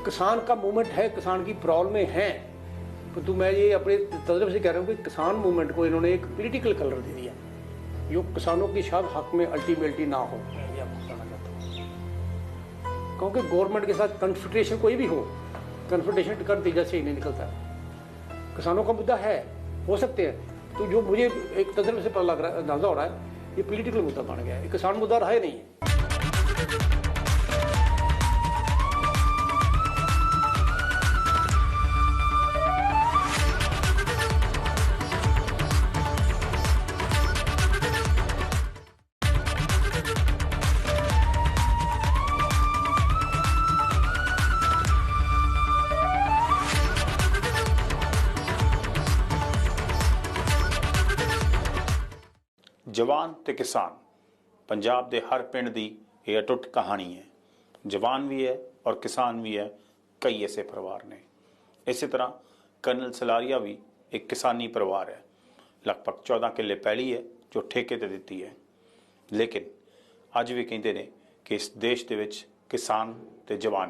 Speaker 1: किसान का मूवमेंट है, किसान की प्रॉब्लमें हैं, तो मैं ये अपने तजर्बे से कह रहा हूँ कि किसान मूवमेंट को इन्होंने एक पॉलिटिकल कलर दे दिया, जो किसानों की शायद हक में अल्टीमेटली ना हो। ये आपको बताना चाहता हूँ, क्योंकि गवर्नमेंट के साथ कन्फ्रंटेशन कोई भी हो, कन्फ्रंटेशन का नतीजा से ही नहीं निकलता। किसानों का मुद्दा है, हो सकते हैं, तो जो मुझे एक तजर्बे से पता लग रहा है, अंदाजा हो रहा है, ये पॉलिटिकल मुद्दा बन गया है, किसान मुद्दा रहा ही नहीं है।
Speaker 2: ਜਵਾਨ ਤੇ ਕਿਸਾਨ, ਪੰਜਾਬ ਦੇ ਹਰ ਪਿੰਡ ਦੀ ਇਹ ਅਟੁੱਟ ਕਹਾਣੀ ਹੈ। ਜਵਾਨ ਵੀ ਹੈ ਔਰ ਕਿਸਾਨ ਵੀ ਹੈ, ਕਈ ਐਸੇ ਪਰਿਵਾਰ ਨੇ। ਇਸੇ ਤਰ੍ਹਾਂ ਕਰਨਲ ਸਲਾਰੀਆ ਵੀ ਇੱਕ ਕਿਸਾਨੀ ਪਰਿਵਾਰ ਹੈ। ਲਗਭਗ 14 ਕਿੱਲੇ ਪੈਲੀ ਹੈ ਜੋ ਠੇਕੇ ਤੇ ਦਿੱਤੀ ਹੈ, ਲੇਕਿਨ ਅੱਜ ਵੀ ਕਹਿੰਦੇ ਨੇ ਕਿ ਇਸ ਦੇਸ਼ ਦੇ ਵਿੱਚ ਕਿਸਾਨ ਤੇ ਜਵਾਨ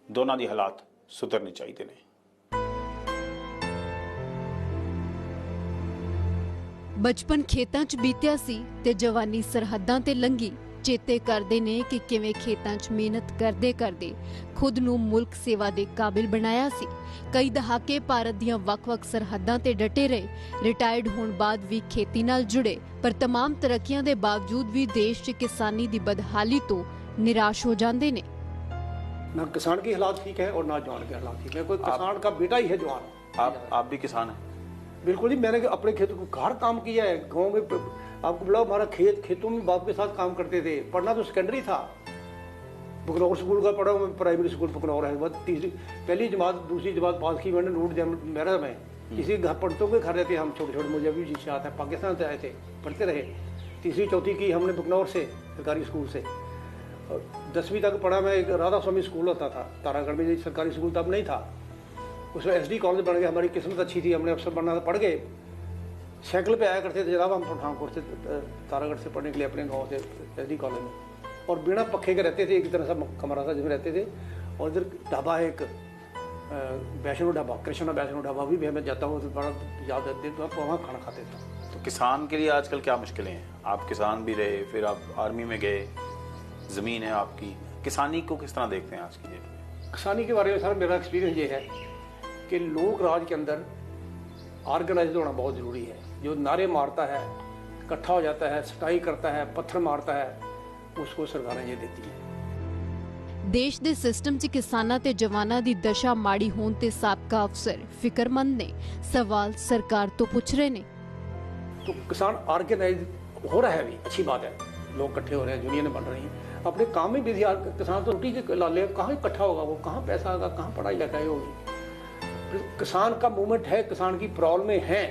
Speaker 2: ਦੋਨਾਂ ਦੀ ਹਾਲਾਤ ਸੁਧਰਨੇ ਚਾਹੀਦੇ ਨੇ।
Speaker 3: ਬਚਪਨ ਖੇਤਾਂ 'ਚ ਬੀਤਿਆ ਸੀ ਤੇ ਜਵਾਨੀ ਸਰਹੱਦਾਂ ਤੇ ਲੰਘੀ। ਚੇਤੇ ਕਰਦੇ ਨੇ ਕਿ ਕਿਵੇਂ ਖੇਤਾਂ 'ਚ ਮਿਹਨਤ ਕਰਦੇ ਕਰਦੇ ਖੁਦ ਨੂੰ ਮੁਲਕ ਸੇਵਾ ਦੇ ਕਾਬਿਲ ਬਣਾਇਆ ਸੀ। ਕਈ ਦਹਾਕੇ ਭਾਰਤ ਦੀਆਂ ਵੱਖ-ਵੱਖ ਸਰਹੱਦਾਂ ਤੇ ਡਟੇ ਰਹੇ। ਰਿਟਾਇਰਡ ਹੋਣ ਬਾਅਦ ਵੀ ਖੇਤੀ ਨਾਲ ਜੁੜੇ, ਪਰ तमाम ਤਰੱਕੀਆਂ ਦੇ ਬਾਵਜੂਦ ਵੀ ਦੇਸ਼ 'ਚ ਕਿਸਾਨੀ ਦੀ ਬਦਹਾਲੀ ਤੋਂ ਨਿਰਾਸ਼ ਹੋ ਜਾਂਦੇ ਨੇ।
Speaker 1: ना किसान के हालात ठीक है और ना जवान के हालात ठीक है। कोई किसान का बेटा ही है जवान।
Speaker 2: आप भी किसान हैं?
Speaker 1: बिल्कुल जी, मैंने अपने खेतों को घर काम किया है। गांव में आपको बुलाओ, हमारा खेतों में बाप के साथ काम करते थे। पढ़ना तो सेकेंडरी था, बकनौर स्कूल का पढ़ा हूँ, प्राइमरी स्कूल बकनौर है। पहली जमात दूसरी जमात पास की मैंने नूट मेरा में। इसी घर पढ़तों के घर रहते हम, छोटे छोटे, मुझे भी जी याद है, पाकिस्तान से आए थे, पढ़ते रहे। तीसरी चौथी की हमने बकनौर से, सरकारी स्कूल से। और 10वीं तक पढ़ा मैं। एक राधा स्वामी स्कूल होता था तारागढ़ में, सरकारी स्कूल तब नहीं था, उसमें SD कॉलेज बन गया। हमारी किस्मत अच्छी थी, हमने अफसर बनना था, पढ़ गए। साइकिल पे आया करते थे जनाब हम पठानकोट से, तारागढ़ से पढ़ने के लिए अपने गांव से SD कॉलेज में, और बिना पक्खे के रहते थे। एक तरह सा कमरा था जिसमें रहते थे। और इधर ढाबा है एक, वैष्णो ढाबा, कृष्णा वैष्णो ढाबा भी मैं जाता हूँ तो बड़ा याद रहते, तो आप वहाँ खाना खाते थे।
Speaker 2: तो किसान के लिए आजकल क्या मुश्किलें हैं? आप किसान भी रहे, फिर आप आर्मी में गए, ज़मीन है आपकी, किसानी को किस तरह देखते हैं आज की डेट में?
Speaker 1: किसानी के बारे में सर मेरा एक्सपीरियंस ये है कि लोक राज के अंदर ऑर्गेनाइज होना बहुत ज़रूरी है। जो नारे मारता है, इकट्ठा हो जाता है, सटाई करता है, पत्थर मारता है, उसको सरकारें ये देती हैं।
Speaker 3: देश ਦੇ ਸਿਸਟਮ 'ਚ ਕਿਸਾਨਾਂ ਤੇ ਜਵਾਨਾਂ ਦੀ ਦਸ਼ਾ ਮਾੜੀ ਹੋਣ ਤੇ ਸਾਬਕਾ ਅਫਸਰ ਫਿਕਰਮੰਦ ਨੇ। ਸਵਾਲ ਸਰਕਾਰ ਤੋਂ ਪੁੱਛ ਰਹੇ ਨੇ।
Speaker 1: तो किसान ऑर्गेनाइज हो रहा है अभी, अच्छी बात है, लोग इकट्ठे हो रहे हैं, यूनियन बन रही हैं, अपने काम में बिजी। किसान तो रोटी के लाले कहाँ इकट्ठा होगा, वो कहाँ पैसा आएगा, कहाँ पढ़ाई लिखाई होगी। किसान का मूवमेंट है, किसान की प्रॉब्लमें हैं,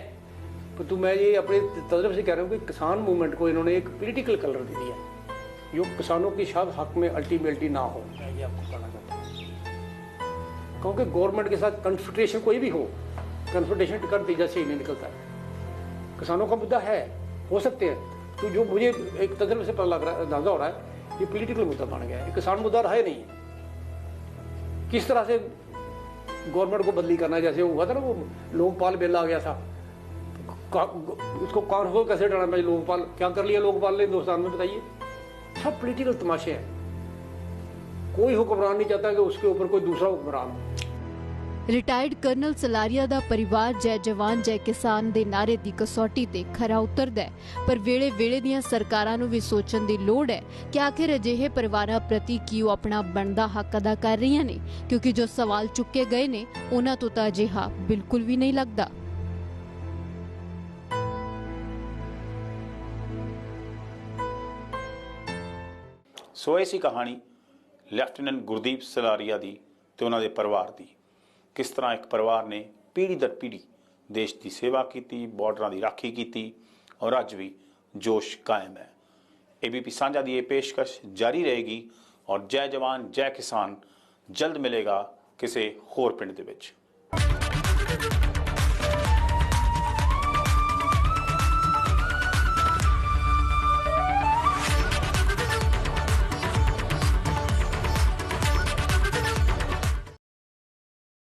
Speaker 1: तो मैं ये अपने तरफ से कह रहा हूँ कि किसान मूवमेंट को इन्होंने एक पॉलिटिकल कलर दे दिया, जो किसानों की शायद हक में अल्टीमेटली ना हो। मैं ये आपको कहना चाहता हूँ, क्योंकि गवर्नमेंट के साथ कन्फ्रंटेशन कोई भी हो, कन्फ्रंटेशन टिकट नतीजा से ही नहीं निकलता है। किसानों का मुद्दा है, हो सकते हैं, तो जो मुझे एक तजर्बे से पता लग रहा है, अंदाजा हो रहा है, ये पॉलिटिकल मुद्दा बन गया है, किसान मुद्दा रहा ही नहीं। किस तरह से गवर्नमेंट को बदली करना है, जैसे हुआ था ना वो लोकपाल बिल आ गया था, उसको कानून कैसे डालना चाहिए, लोकपाल क्या कर लिया लोकपाल ने हिंदुस्तान में, बताइए। सब पॉलिटिकल तमाशे हैं, कोई हुक्मरान नहीं चाहता कि उसके ऊपर कोई दूसरा हुक्मरान हो।
Speaker 3: ਰਿਟਾਇਰਡ ਕਰਨਲ ਸਲਾਰੀਆ ਦਾ ਪਰਿਵਾਰ ਜੈ ਜਵਾਨ ਜੈ ਕਿਸਾਨ ਦੇ ਨਾਰੇ ਦੀ ਕਸੌਟੀ ਤੇ ਖਰਾ ਉਤਰਦਾ ਹੈ, ਪਰ ਵੇਲੇ-ਵੇਲੇ ਦੀਆਂ ਸਰਕਾਰਾਂ ਨੂੰ ਵੀ ਸੋਚਣ ਦੀ ਲੋੜ ਹੈ ਕਿ ਆਖਿਰ ਅਜਿਹੇ ਪਰਿਵਾਰਾਂ ਪ੍ਰਤੀ ਕੀ ਉਹ ਆਪਣਾ ਬਣਦਾ ਹੱਕ ਅਦਾ ਕਰ ਰਹੀਆਂ ਨੇ, ਕਿਉਂਕਿ ਜੋ ਸਵਾਲ ਚੁੱਕੇ ਗਏ ਨੇ ਉਹਨਾਂ ਤੋਂ ਤਾਂ ਅਜਿਹਾ ਬਿਲਕੁਲ ਵੀ ਨਹੀਂ ਲੱਗਦਾ।
Speaker 2: ਸੋ ਇਹ ਸੀ ਕਹਾਣੀ ਲੈਫਟੀਨੈਂਟ ਗੁਰਦੀਪ ਸਲਾਰੀਆ ਦੀ ਤੇ ਉਹਨਾਂ ਦੇ ਪਰਿਵਾਰ ਦੀ। किस तरह एक परिवार ने पीढ़ी दर पीढ़ी देश की सेवा की, बॉर्डर की राखी की और अज भी जोश कायम है। ABP साझा की ये पेशकश जारी रहेगी और जय जवान जय किसान जल्द मिलेगा किसी होर पिंड दे विच।